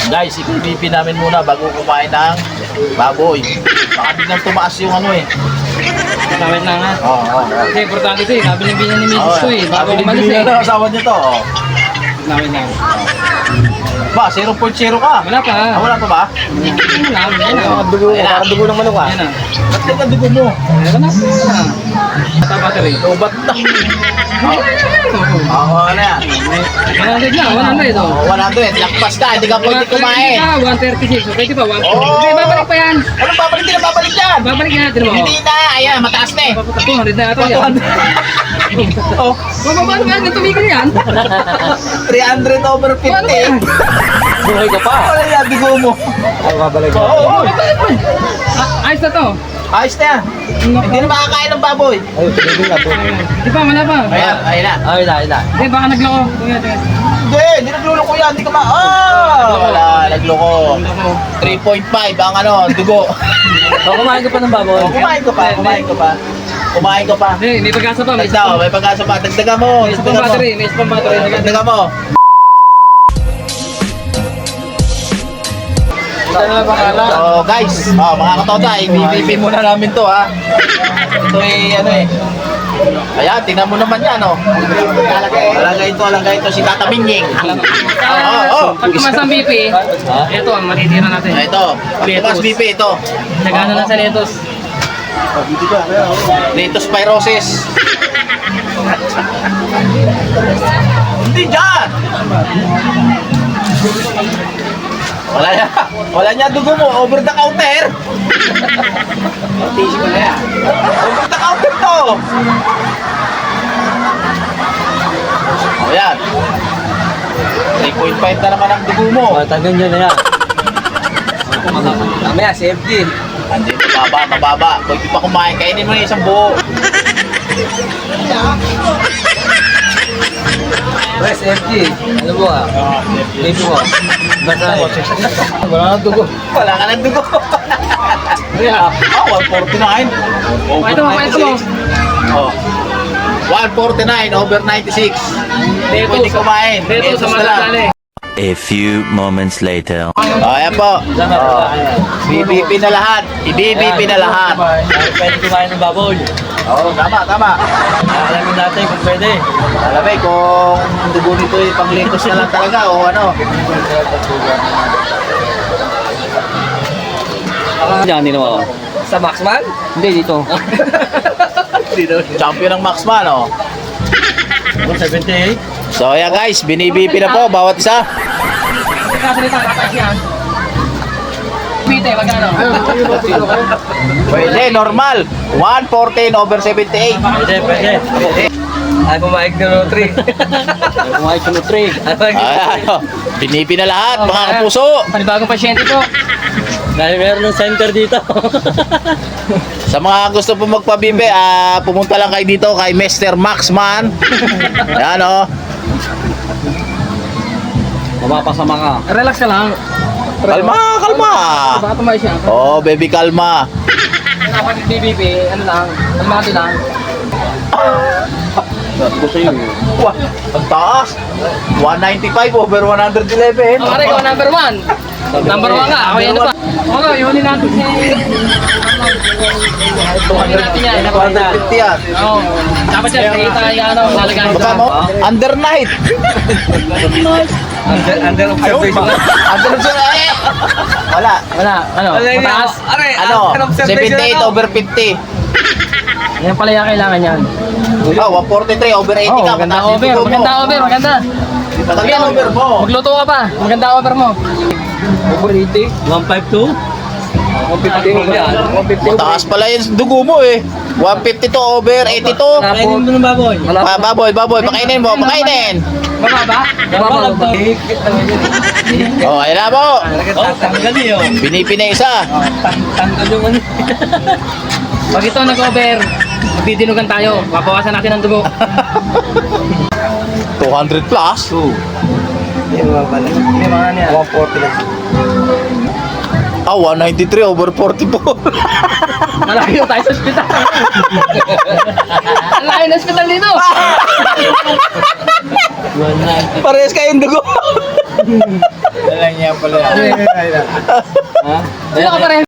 Guys, ipipipin namin muna bago kumain ng baboy. Baka biglang tumaas yung ano eh. Kawit na nga. Oo. Kasi importante ito eh. Kabiling-bilin ni Mrs. ko eh. Bago umalis eh. Ano asawa niyo to? Oh. Kawit na. Ba, 0.0 ka? Wala pa. Wala pa ba? Wala. Dugo, parang dugo ng manok ah. Ayan na. Ba't ka dugo mo? Meron na. Bata battery. Lobat na. Oo, ano yan? 100 na. 100 oh. 100, lakpas ka, hindi ka pwede kumain. 136. Pwede pa. 136. Oo. Hindi, babalik pa yan. Anong babalik din? Babalik yan! Babalik yan. Tino mo. Hindi na, ayan, mataas na eh. 200 na ito yan. Oh, Paano ba yan? Tumigil yan. 300 over 50. Paano ba yan? Buhay ka pa. Wala yan, dugo mo. Ay, babalik ka. Oo. Ayos na to. Ayos na yan. Hindi na makakain ng baboy. Ay, pwede nga po. Di pa, wala pa. Ayan, ayun na. Ayun na. Hindi, baka nagloko. Hindi nagluloko yan. Hindi ka wala, nagloko. 3.5 ang ano, dugo. Kumain ka pa ng baboy. Kumain ko pa. Hindi, may pag-asa pa. May Ito, may pag-asa pa. Dagdagan mo. isa pang battery. May isa pang battery. Dagdagan mo. So guys, mga katoda, ibibigay muna namin to ha. Ito ano eh. Ayan, tingnan mo naman yan oh. Alagay ito si Tata Bingying. Pag tumas ang BP, ito ang matitira natin. Ito, pagkas BP ito. Nagano lang sa lettuce. Lettuce pyrosis. Hindi dyan! Wala niya dugo mo, over the counter. Tisip na yan. Over the counter to. O yan. 3.5 na naman ang dugo mo. Tagan nyo na yan. Mamaya, safety. Andito, mababa. Pwede pa kumain, kainin mo na isang buo. Where's FG? Ano mo ah? Baby mo. Basta Wala ka ng dugo. Yeah. 149. Ito mo, ito mo. Oh. 149 over 96. Pwede kumain. Dito sa Pesos na lang. Matatali. A few moments later. Ayan po. BBP na lahat. I-BBP na lahat. Pwede kumain ng baboy. Oo, tama. Alamin natin kung pwede. Alam kung dugo nito ay pang-lettuce na lang talaga o ano. Diyan, hindi naman. Sa Maxman? Hindi, dito. Champion ng Maxman, oh. 178. So, ayan guys, binibipi na po bawat isa. Kasalita, kataas yan. Pite, magkano? Pwede, normal. 114 over 78. Pwede. Ay, pumayag na 3. Pumayag na 3. Ayan, oh. Binipi na lahat, mga kapuso. Panibagong pasyente po. Dahil meron ng center dito. Sa mga gusto po magpabibi, pumunta lang kayo dito kay Mr. Maxman. Ayan, oh. Mapapasama ka. Relax ka lang. Kalma. Baka tumayo siya. Oh, baby, kalma. Dapat yung BBP, ano lang, kalmado lang. Gusto yun. Wah, ang taas. 195 over 111. Pare ko, number 1. Number 1 nga, ako yan pa. Okay, yun natin si... Yun natin yan. 250 yan. Oo. Dapat yan, kita yung ano, lalagayin Baka mo, under night. Under observation lang. Under night. Wala. Wala, ano, mataas. Ano, 78 over 50. Yan pala yung kailangan yan. Oh, 143 over 80 Oo, ka. maganda Mataas yung over, dugo mo. maganda over, maganda. Maganda over mo. Magluto ka pa, maganda over mo. Over 80? 152? 150. Mataas pala yung dugo mo eh. 152 over 82. Kainin mo ng baboy. Baboy, pakainin mo, pakainin. Bababa? Bababa. Oh, ayun na po. Tanggal yun. Binipi na isa. Tanggal yung ano. Pag ito nag-over, magdidinugan tayo. Papawasan natin ang dugo. 200 plus. Hindi mga ano yan. 140 lang. 193 over 44. Malaki tayo sa ospital. Malaki na ospital dito. Parehas kayong dugo. lang yan pala. Ha? Sino ka pareho?